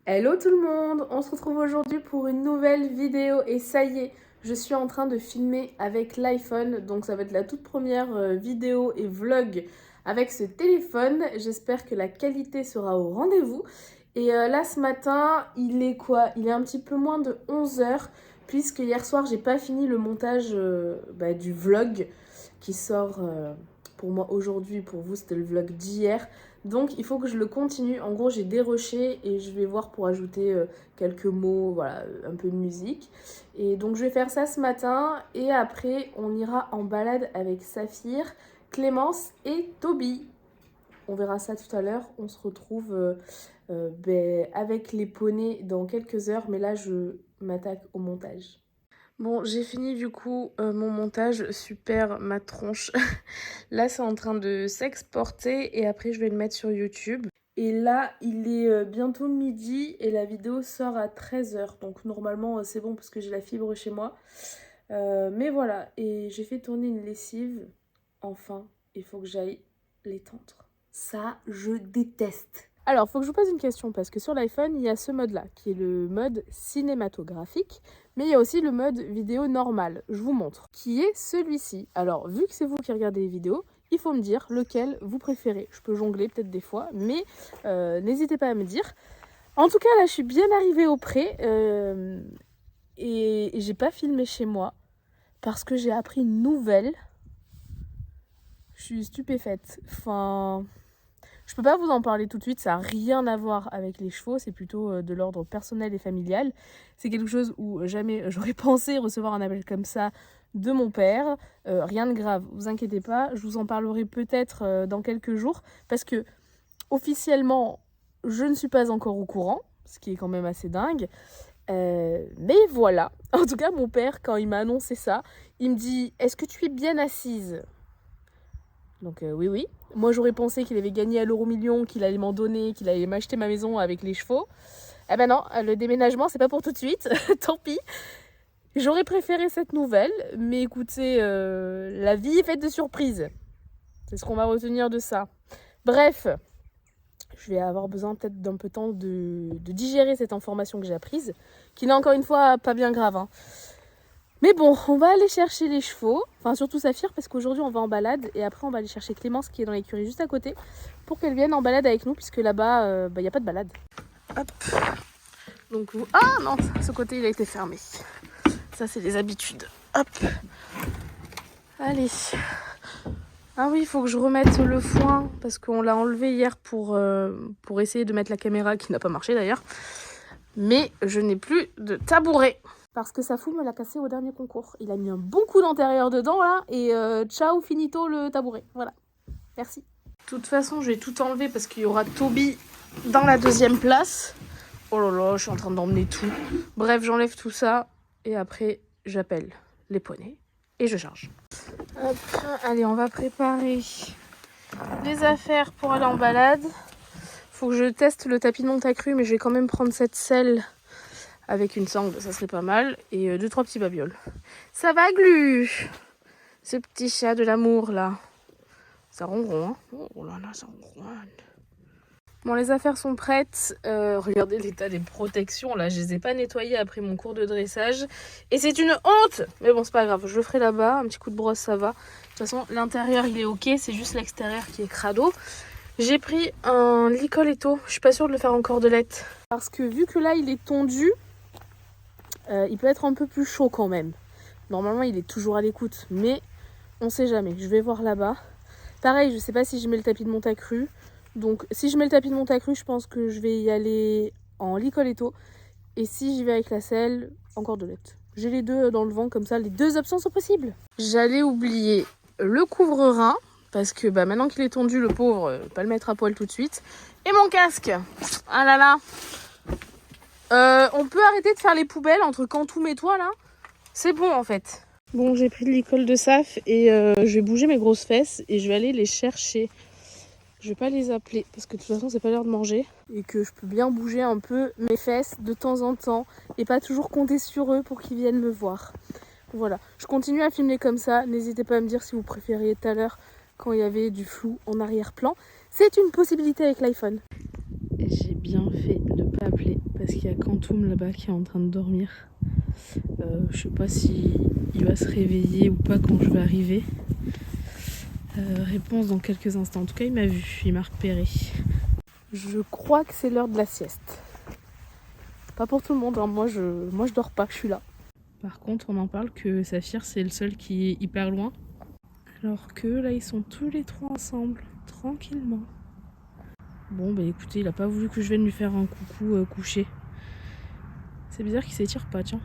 Hello tout le monde, on se retrouve aujourd'hui pour une nouvelle vidéo et ça y est, je suis en train de filmer avec l'iPhone, donc ça va être la toute première vidéo et vlog avec ce téléphone. J'espère que la qualité sera au rendez-vous. Et là ce matin, il est quoi? Il est un petit peu moins de 11h puisque hier soir j'ai pas fini le montage du vlog qui sort pour moi aujourd'hui, pour vous c'était le vlog d'hier. Donc il faut que je le continue. En gros, j'ai déroché et je vais voir pour ajouter quelques mots, voilà, un peu de musique. Et donc je vais faire ça ce matin et après on ira en balade avec Saphir, Clémence et Toby. On verra ça tout à l'heure. On se retrouve avec les poneys dans quelques heures, mais là je m'attaque au montage. Bon, j'ai fini du coup mon montage, super ma tronche. Là, c'est en train de s'exporter et après, je vais le mettre sur YouTube. Et là, il est bientôt midi et la vidéo sort à 13h. Donc normalement, c'est bon parce que j'ai la fibre chez moi. Mais voilà, et j'ai fait tourner une lessive. Enfin, il faut que j'aille l'étendre. Ça, je déteste. Alors, faut que je vous pose une question parce que sur l'iPhone, il y a ce mode-là qui est le mode cinématographique. Mais il y a aussi le mode vidéo normal, je vous montre, qui est celui-ci. Alors, vu que c'est vous qui regardez les vidéos, il faut me dire lequel vous préférez. Je peux jongler peut-être des fois, mais n'hésitez pas à me dire. En tout cas, là, je suis bien arrivée au pré et j'ai pas filmé chez moi parce que j'ai appris une nouvelle. Je suis stupéfaite. Enfin, je peux pas vous en parler tout de suite, ça n'a rien à voir avec les chevaux, c'est plutôt de l'ordre personnel et familial. C'est quelque chose où jamais j'aurais pensé recevoir un appel comme ça de mon père. Rien de grave, vous inquiétez pas, je vous en parlerai peut-être dans quelques jours, parce que officiellement, je ne suis pas encore au courant, ce qui est quand même assez dingue. Mais voilà, en tout cas mon père, quand il m'a annoncé ça, il me dit « Est-ce que tu es bien assise ?» Donc oui. Moi j'aurais pensé qu'il avait gagné à l'euro-million, qu'il allait m'en donner, qu'il allait m'acheter ma maison avec les chevaux. Eh ben non, le déménagement c'est pas pour tout de suite, tant pis. J'aurais préféré cette nouvelle, mais écoutez, la vie est faite de surprises. C'est ce qu'on va retenir de ça. Bref, je vais avoir besoin peut-être d'un peu de temps de digérer cette information que j'ai apprise, qui n'est encore une fois pas bien grave, hein. Mais bon, on va aller chercher les chevaux, enfin surtout Saphir parce qu'aujourd'hui on va en balade et après on va aller chercher Clémence qui est dans l'écurie juste à côté pour qu'elle vienne en balade avec nous puisque là-bas il n'y a pas de balade. Hop. Donc vous... Ah non, ce côté il a été fermé. Ça c'est des habitudes. Hop. Allez. Ah oui, il faut que je remette le foin parce qu'on l'a enlevé hier pour essayer de mettre la caméra qui n'a pas marché d'ailleurs. Mais je n'ai plus de tabouret. Parce que Safou me l'a cassé au dernier concours. Il a mis un bon coup d'intérieur dedans là et ciao finito le tabouret. Voilà. Merci. De toute façon, je vais tout enlever parce qu'il y aura Toby dans la deuxième place. Oh là là, je suis en train d'emmener tout. Bref, j'enlève tout ça et après j'appelle les poneys et je charge. Hop, allez, on va préparer les affaires pour aller en balade. Faut que je teste le tapis de Montacru, mais je vais quand même prendre cette selle avec une sangle, ça serait pas mal. Et 2-3 petits babioles. Ça va, Glu? Ce petit chat de l'amour, là. Ça ronronne, hein? Oh là là, ça ronronne. Bon, les affaires sont prêtes. Regardez l'état des protections, là. Je les ai pas nettoyées après mon cours de dressage. Et c'est une honte! Mais bon, c'est pas grave, je le ferai là-bas. Un petit coup de brosse, ça va. De toute façon, l'intérieur, il est ok. C'est juste l'extérieur qui est crado. J'ai pris un Licoletto. Je suis pas sûre de le faire en cordelette. Parce que vu que là, il est tondu... il peut être un peu plus chaud quand même. Normalement, il est toujours à l'écoute, mais on sait jamais. Je vais voir là-bas. Pareil, je sais pas si je mets le tapis de Montacru. Donc, si je mets le tapis de Montacru, je pense que je vais y aller en Licoletto. Et si j'y vais avec la selle, en cordelette. J'ai les deux dans le vent, comme ça, les deux options sont possibles. J'allais oublier le couvre-rein, parce que maintenant qu'il est tondu, le pauvre, pas le mettre à poil tout de suite. Et mon casque. Ah là là. On peut arrêter de faire les poubelles entre Quantoum et toi là? C'est bon en fait. Bon, j'ai pris de l'icole de Saf et je vais bouger mes grosses fesses et je vais aller les chercher. Je vais pas les appeler parce que de toute façon c'est pas l'heure de manger. Et que je peux bien bouger un peu mes fesses de temps en temps et pas toujours compter sur eux pour qu'ils viennent me voir. Voilà, je continue à filmer comme ça. N'hésitez pas à me dire si vous préfériez tout à l'heure quand il y avait du flou en arrière-plan. C'est une possibilité avec l'iPhone. J'ai bien fait de pas appeler parce qu'il y a Quantum là-bas qui est en train de dormir. Je sais pas si il va se réveiller ou pas quand je vais arriver. Réponse dans quelques instants. En tout cas, il m'a vu, il m'a repéré. Je crois que c'est l'heure de la sieste. Pas pour tout le monde, hein. Moi je dors pas, je suis là. Par contre, on en parle que Saphir c'est le seul qui est hyper loin. Alors que là, ils sont tous les trois ensemble, tranquillement. Bon, bah écoutez, il a pas voulu que je vienne lui faire un coucou couché. C'est bizarre qu'il s'étire pas, tiens.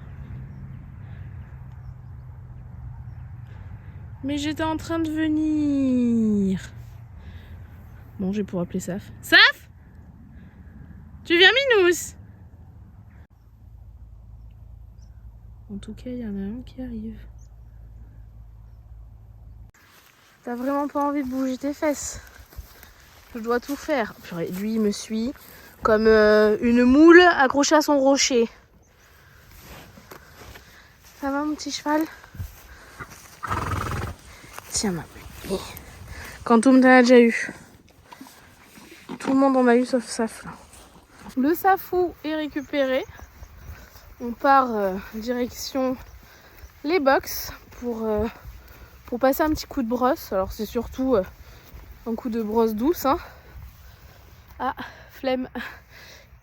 Mais j'étais en train de venir. Bon, je vais pouvoir appeler Saf. Saf! Tu viens, Minous? En tout cas, il y en a un qui arrive. T'as vraiment pas envie de bouger tes fesses? Je dois tout faire. Purée, lui, il me suit comme une moule accrochée à son rocher. Ça va, mon petit cheval? Tiens, ma belle. Quantum t'en a déjà eu. Tout le monde en a eu sauf Saf. Là. Le Safou est récupéré. On part direction les box pour passer un petit coup de brosse. Alors c'est surtout un coup de brosse douce. Hein. Ah, flemme.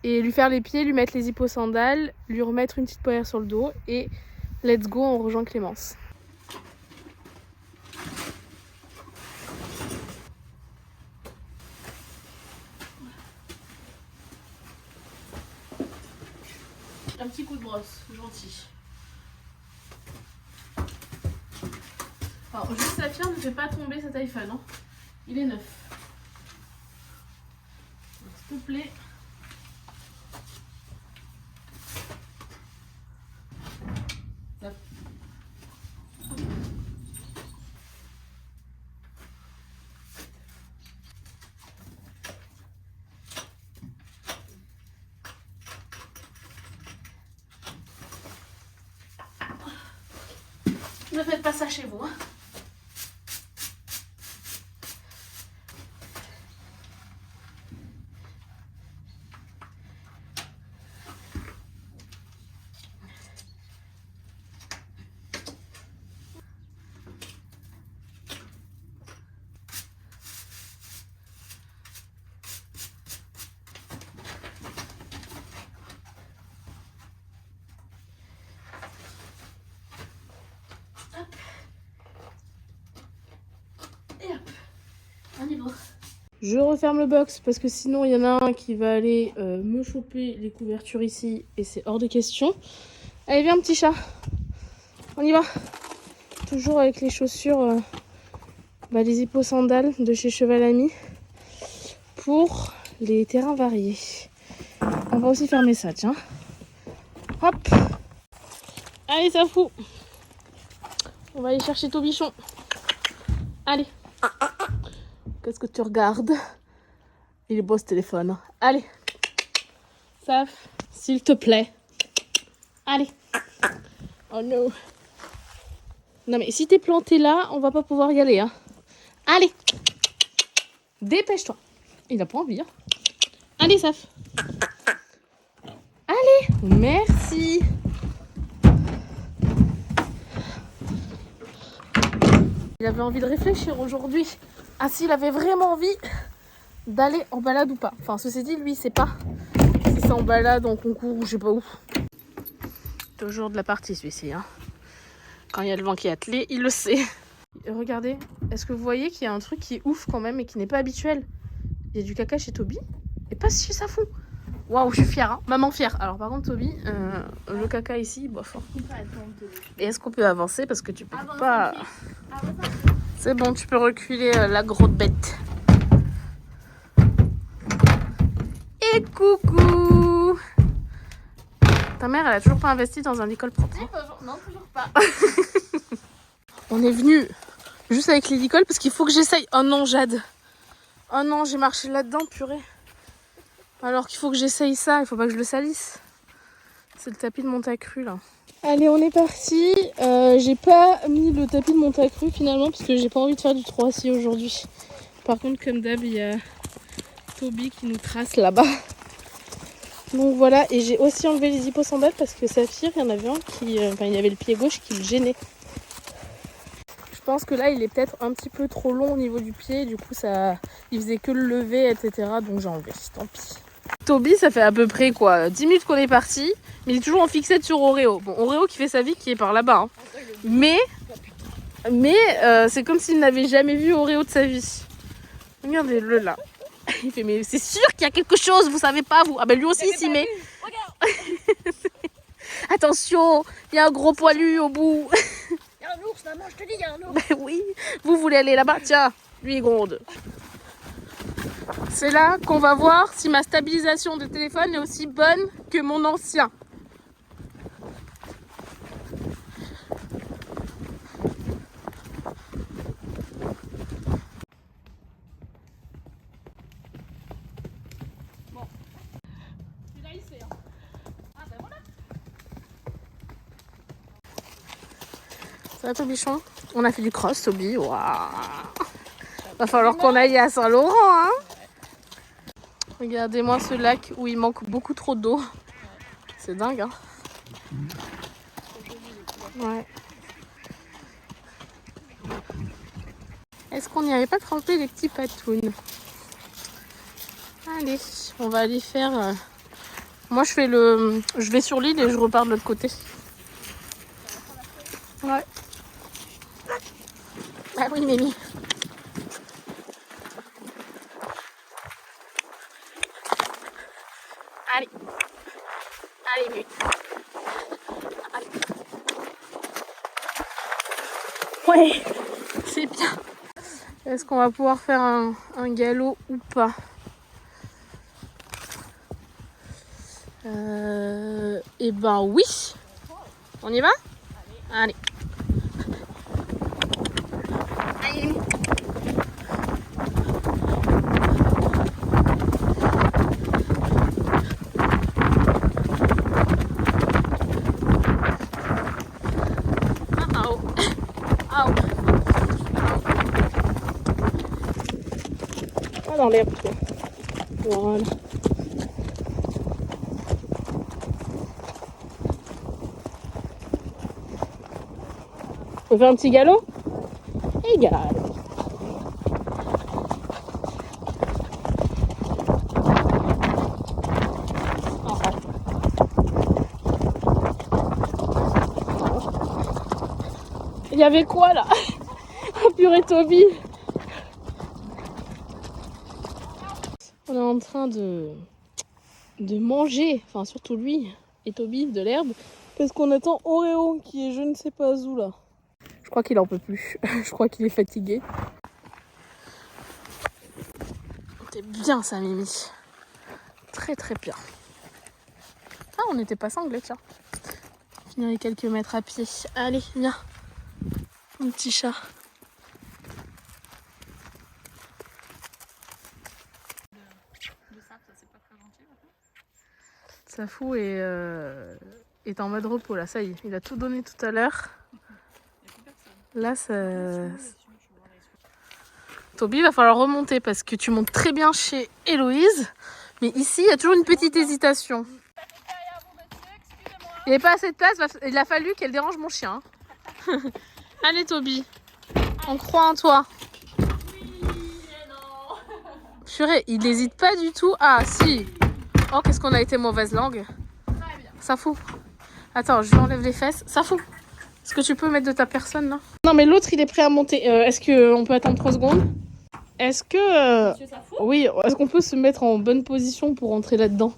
Et lui faire les pieds, lui mettre les hipposandales, lui remettre une petite poire sur le dos et let's go, on rejoint Clémence. Un petit coup de brosse, gentil. Alors, juste Saphir ne fait pas tomber cet iPhone, hein. Il est neuf. S'il te plaît. Ne faites pas ça chez vous. Hein. Je referme le box parce que sinon il y en a un qui va aller me choper les couvertures ici et c'est hors de question. Allez viens petit chat, on y va. Toujours avec les chaussures, les hipposandales de chez Cheval Ami pour les terrains variés. On va aussi fermer ça, tiens. Hop. Allez ça fout. On va aller chercher ton bichon. Allez. Qu'est-ce que tu regardes? Il est beau ce téléphone. Allez. Saf, s'il te plaît. Allez. Oh non. Non mais si t'es planté là, on va pas pouvoir y aller. Hein. Allez. Dépêche-toi. Il a pas envie. Hein. Allez Saf. Allez. Merci. Il avait envie de réfléchir aujourd'hui. Ah s'il avait vraiment envie d'aller en balade ou pas. Enfin ceci dit lui il sait pas si c'est en balade, en concours ou je sais pas où. Toujours de la partie celui-ci. Hein. Quand il y a le vent qui est attelé, il le sait. Regardez, est-ce que vous voyez qu'il y a un truc qui est ouf quand même et qui n'est pas habituel? Il y a du caca chez Toby et pas chez Safou. Waouh, je suis fière, hein. Maman fière. Alors par contre Toby, le caca ici, bof. Et est-ce qu'on peut avancer parce que tu peux pas... C'est bon, tu peux reculer la grosse bête. Et coucou! Ta mère, elle a toujours pas investi dans un école propre. Non, toujours pas. On est venu juste avec les licoles parce qu'il faut que j'essaye. Oh non, Jade. Oh non, j'ai marché là-dedans, purée. Alors qu'il faut que j'essaye ça, il faut pas que je le salisse. C'est le tapis de Montacru là. Allez, on est parti. J'ai pas mis le tapis de Montacru finalement parce que j'ai pas envie de faire du 3-6 aujourd'hui. Par contre, comme d'hab, il y a Toby qui nous trace là-bas. Donc voilà, et j'ai aussi enlevé les hippo-sandales parce que Saphir, il y en avait un qui... il y avait le pied gauche qui le gênait. Je pense que là, il est peut-être un petit peu trop long au niveau du pied. Du coup, ça, il faisait que le lever, etc. Donc j'ai enlevé, tant pis. Toby, ça fait à peu près quoi 10 minutes qu'on est parti, mais il est toujours en fixette sur Oreo. Bon, Oreo qui fait sa vie, qui est par là-bas. Hein. Mais c'est comme s'il n'avait jamais vu Oreo de sa vie. Regardez-le là. Il fait, mais c'est sûr qu'il y a quelque chose, vous savez pas, vous. Ah ben lui aussi, il s'y met. Attention, il y a un gros poilu au bout. Il y a un ours, maman, je te dis, il y a un ours. Ben oui, vous voulez aller là-bas? Tiens, lui il gronde. C'est là qu'on va voir si ma stabilisation de téléphone est aussi bonne que mon ancien. Bon, celui-là il sait. Ah ben voilà. Ça va Tobichon? On a fait du cross Toby, waouh. Va falloir qu'on aille à Saint-Laurent hein. Regardez-moi ce lac où il manque beaucoup trop d'eau. C'est dingue hein. Ouais. Est-ce qu'on n'irait pas tremper les petits patounes? Allez, on va aller faire... Moi je vais sur l'île et je repars de l'autre côté. Ouais. Ah oui Mimi. Allez. Allez Mimi. Allez. Ouais, c'est bien. Est-ce qu'on va pouvoir faire un galop ou pas? Eh ben oui. On y va? Allez. Allez. Ah, dans l'herbe. Voilà. On fait un petit galop? Égal. Il y avait quoi là? Oh purée Toby. On est en train de manger, enfin surtout lui et Toby, de l'herbe. Parce qu'on attend Oreo qui est je ne sais pas où là. Je crois qu'il en peut plus. Je crois qu'il est fatigué. C'est bien ça Mimi. Très très bien. Ah on n'était pas sanglés tiens. Finir les quelques mètres à pied. Allez viens. Mon petit chat. Safou est en mode repos là, ça y est, il a tout donné tout à l'heure. Là ça... Toby, il va falloir remonter parce que tu montes très bien chez Héloïse. Mais ici, il y a toujours une petite hésitation. Il n'y avait pas assez de place, il a fallu qu'elle dérange mon chien. Allez Toby, on croit en toi. Purée, il n'hésite pas du tout. Ah si. Oh, qu'est-ce qu'on a été mauvaise langue. Ça fout. Attends, je lui enlève les fesses. Ça fout. Est-ce que tu peux mettre de ta personne là? Non, mais l'autre il est prêt à monter. Est-ce qu'on peut attendre 3 secondes? Est-ce que. Oui, est-ce qu'on peut se mettre en bonne position pour rentrer là-dedans?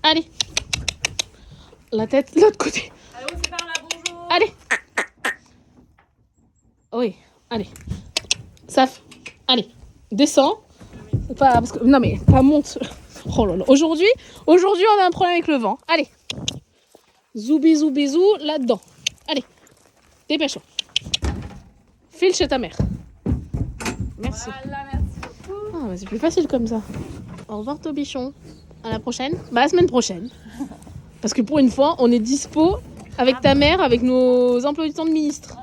Allez. La tête, l'autre côté. Allô, c'est par là, bonjour. Allez. Oui, allez. Saf. Allez. Descends. Pas parce que... Non mais pas monte. Oh là là. Aujourd'hui, on a un problème avec le vent. Allez. Zoubi zou là-dedans. Allez. Dépêche-toi. File chez ta mère. Merci. Voilà, merci beaucoup. Ah, bah, c'est plus facile comme ça. Au revoir Tobichon. À la prochaine. Bah la semaine prochaine. Parce que pour une fois, on est dispo avec ta mère, avec nos emplois du temps de ministre.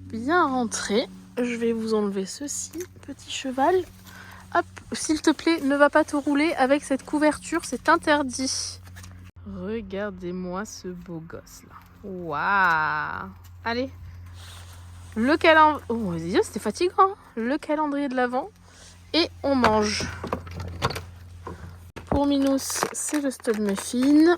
Bien rentré. Je vais vous enlever ceci, petit cheval. Hop, s'il te plaît, ne va pas te rouler avec cette couverture, c'est interdit. Regardez-moi ce beau gosse là. Waouh! Allez, le calendrier. Oh, c'était fatigant. Hein, le calendrier de l'Avent. Et on mange. Pour Minous, c'est le stud muffin.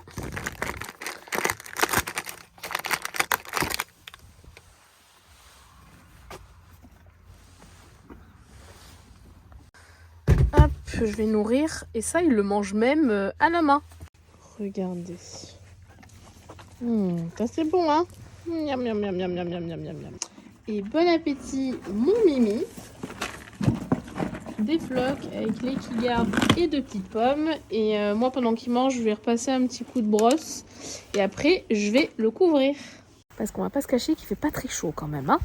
Hop, je vais nourrir. Et ça, il le mange même à la main. Regardez. Ça c'est bon, hein? Miam, miam, miam, miam, miam, miam, miam, miam. Et bon appétit, mon Mimi. Des flocs avec lait qui garde et de petites pommes. Et moi, pendant qu'il mange, je vais repasser un petit coup de brosse. Et après, je vais le couvrir. Parce qu'on va pas se cacher qu'il fait pas très chaud quand même, hein.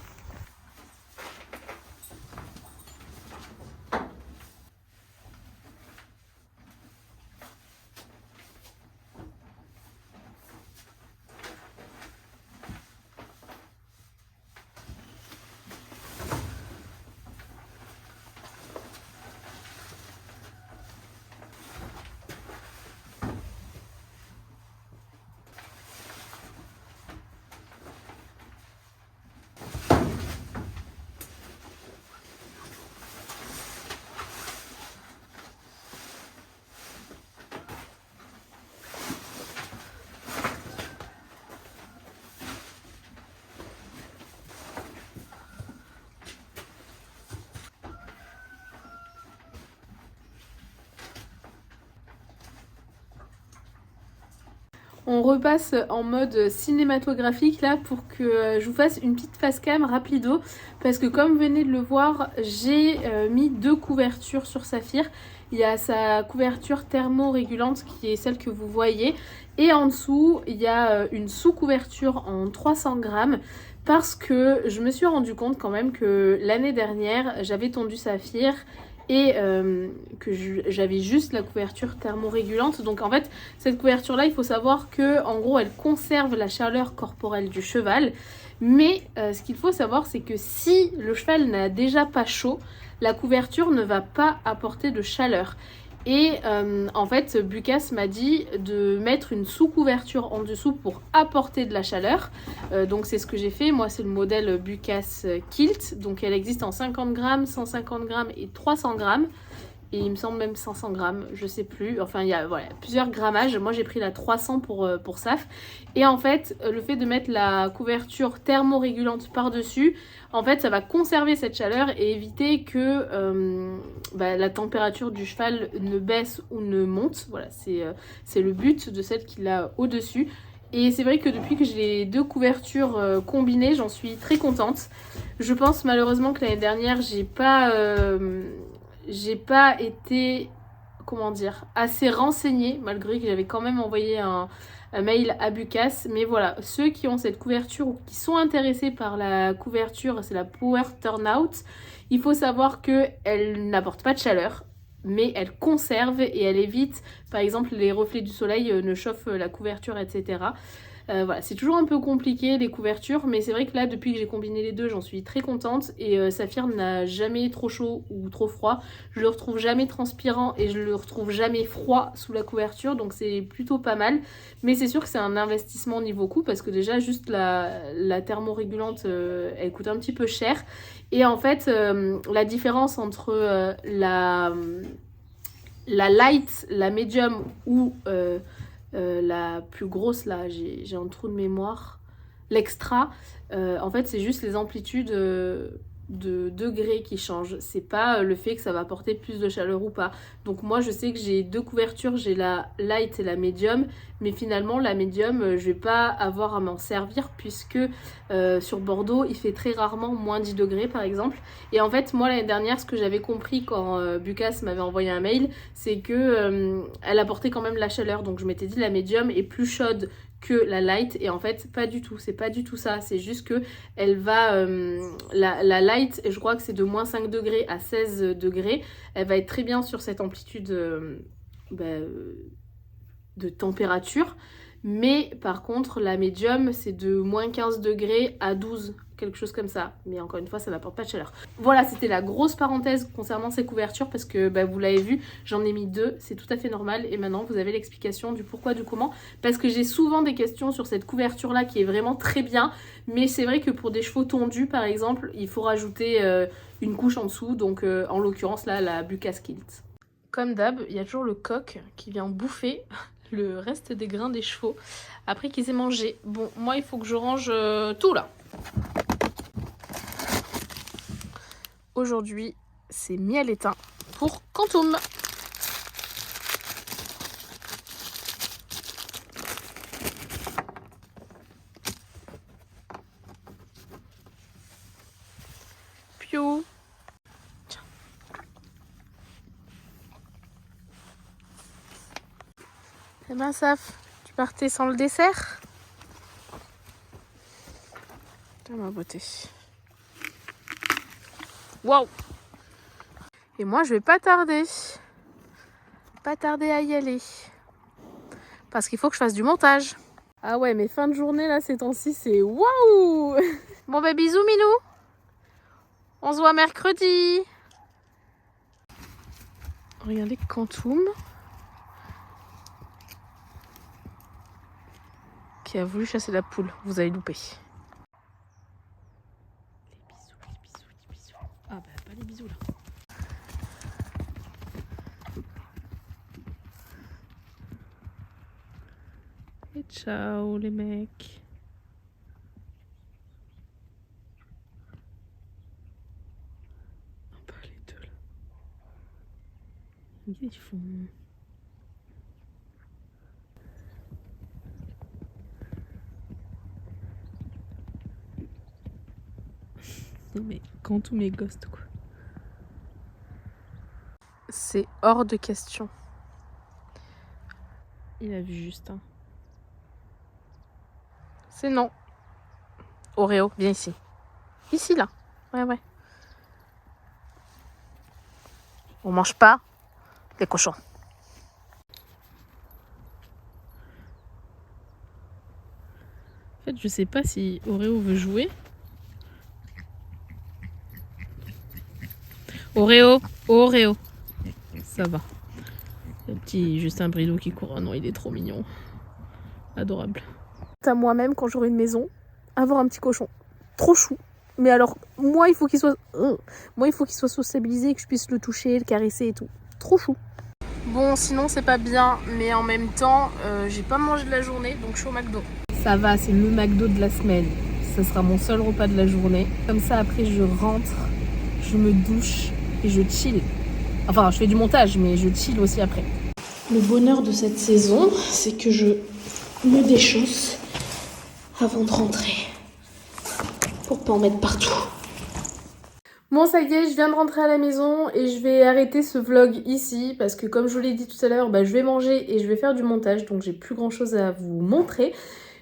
On repasse en mode cinématographique là pour que je vous fasse une petite face cam rapido parce que comme vous venez de le voir, j'ai mis 2 couvertures sur Saphir. Il y a sa couverture thermorégulante qui est celle que vous voyez et en dessous il y a une sous-couverture en 300 grammes parce que je me suis rendu compte quand même que l'année dernière j'avais tondu Saphir et que j'avais juste la couverture thermorégulante. Donc en fait cette couverture là il faut savoir que en gros elle conserve la chaleur corporelle du cheval, mais ce qu'il faut savoir c'est que si le cheval n'a déjà pas chaud, la couverture ne va pas apporter de chaleur. Et en fait Bucas m'a dit de mettre une sous-couverture en dessous pour apporter de la chaleur, donc c'est ce que j'ai fait. Moi c'est le modèle Bucas Kilt, donc elle existe en 50 grammes, 150 grammes et 300 grammes. Et il me semble même 500 grammes, je sais plus. Enfin, il y a voilà, plusieurs grammages. Moi, j'ai pris la 300 pour Saf. Et en fait, le fait de mettre la couverture thermorégulante par-dessus, en fait, ça va conserver cette chaleur et éviter que la température du cheval ne baisse ou ne monte. Voilà, c'est le but de celle qu'il a au-dessus. Et c'est vrai que depuis que j'ai les 2 couvertures combinées, j'en suis très contente. Je pense malheureusement que l'année dernière, j'ai pas été, comment dire, assez renseignée, malgré que j'avais quand même envoyé un mail à Bucas. Mais voilà, ceux qui ont cette couverture ou qui sont intéressés par la couverture, c'est la Power Turnout. Il faut savoir qu'elle n'apporte pas de chaleur, mais elle conserve et elle évite, par exemple, les reflets du soleil ne chauffent la couverture, etc. Voilà, c'est toujours un peu compliqué les couvertures, mais c'est vrai que là depuis que j'ai combiné les 2, j'en suis très contente. Et Saphir n'a jamais trop chaud ou trop froid, je le retrouve jamais transpirant et je le retrouve jamais froid sous la couverture, donc c'est plutôt pas mal. Mais c'est sûr que c'est un investissement niveau coût parce que déjà juste la thermorégulante elle coûte un petit peu cher. Et en fait la différence entre la light, la medium ou la plus grosse là, j'ai un trou de mémoire, l'extra, en fait c'est juste les amplitudes de degrés qui changent, c'est pas le fait que ça va apporter plus de chaleur ou pas. Donc moi je sais que j'ai 2 couvertures, j'ai la light et la medium, mais finalement la medium je vais pas avoir à m'en servir puisque sur Bordeaux il fait très rarement moins 10 degrés par exemple. Et en fait moi l'année dernière ce que j'avais compris quand Bucas m'avait envoyé un mail, c'est que elle apportait quand même la chaleur, donc je m'étais dit la medium est plus chaude que la light, et en fait pas du tout, c'est pas du tout ça, c'est juste que elle va la light, je crois que c'est de moins 5 degrés à 16 degrés, elle va être très bien sur cette amplitude de température, Mais par contre, la médium, c'est de moins 15 degrés à 12, quelque chose comme ça. Mais encore une fois, ça n'apporte pas de chaleur. Voilà, c'était la grosse parenthèse concernant ces couvertures parce que vous l'avez vu, j'en ai mis 2, c'est tout à fait normal. Et maintenant, vous avez l'explication du pourquoi, du comment. Parce que j'ai souvent des questions sur cette couverture-là qui est vraiment très bien. Mais c'est vrai que pour des chevaux tondus, par exemple, il faut rajouter une couche en dessous. Donc, en l'occurrence, là, la Bucas Kilt. Comme d'hab, il y a toujours le coq qui vient bouffer le reste des grains des chevaux après qu'ils aient mangé. Bon, moi, il faut que je range tout là. Aujourd'hui, c'est miel éteint pour Quantum. Piou. Tiens. Eh ben, Saf, tu partais sans le dessert? Tiens, ma beauté. Waouh! Et moi, je vais pas tarder. Pas tarder à y aller. Parce qu'il faut que je fasse du montage. Ah ouais, mais fin de journée, là, ces temps-ci, c'est waouh! Bon, bah, bisous, Minou. On se voit mercredi. Regardez Quantum. Qui a voulu chasser la poule. Vous avez loupé. Les bisous, les bisous, les bisous. Ah bah, pas les bisous, là. Et ciao les mecs. Ah bah les deux là. Ils font... Non mais quand tous mes ghosts quoi. C'est hors de question. Il a vu Justin. C'est non. Oreo, viens ici. Ici, là. Ouais, ouais. On mange pas les cochons. En fait, je sais pas si Oreo veut jouer. Oreo, Oreo. Ça va. Le petit Justin Brideau qui court. Oh non, il est trop mignon. Adorable. À moi-même, quand j'aurai une maison, avoir un petit cochon. Trop chou. Mais alors, moi, il faut qu'il soit... Moi, il faut qu'il soit sociabilisé, que je puisse le toucher, le caresser et tout. Trop chou. Bon, sinon, c'est pas bien. Mais en même temps, j'ai pas mangé de la journée, donc je suis au McDo. Ça va, c'est le McDo de la semaine. Ça sera mon seul repas de la journée. Comme ça, après, je rentre, je me douche et je chill. Enfin, je fais du montage, mais je chill aussi après. Le bonheur de cette saison, c'est que je me déchausse avant de rentrer. Pour pas en mettre partout. Bon, ça y est, je viens de rentrer à la maison et je vais arrêter ce vlog ici parce que comme je vous l'ai dit tout à l'heure, je vais manger et je vais faire du montage, donc j'ai plus grand chose à vous montrer.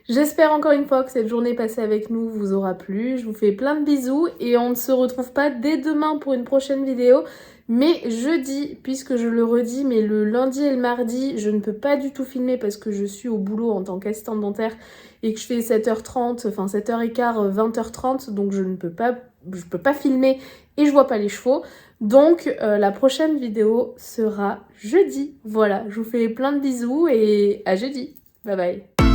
J'espère encore une fois que cette journée passée avec nous vous aura plu. Je vous fais plein de bisous et on ne se retrouve pas dès demain pour une prochaine vidéo. Mais jeudi, puisque je le redis, mais le lundi et le mardi, je ne peux pas du tout filmer parce que je suis au boulot en tant qu'assistante dentaire et que je fais 7h30, enfin 7h15, 20h30, donc je peux pas filmer et je vois pas les chevaux. Donc la prochaine vidéo sera jeudi. Voilà, je vous fais plein de bisous et à jeudi. Bye bye.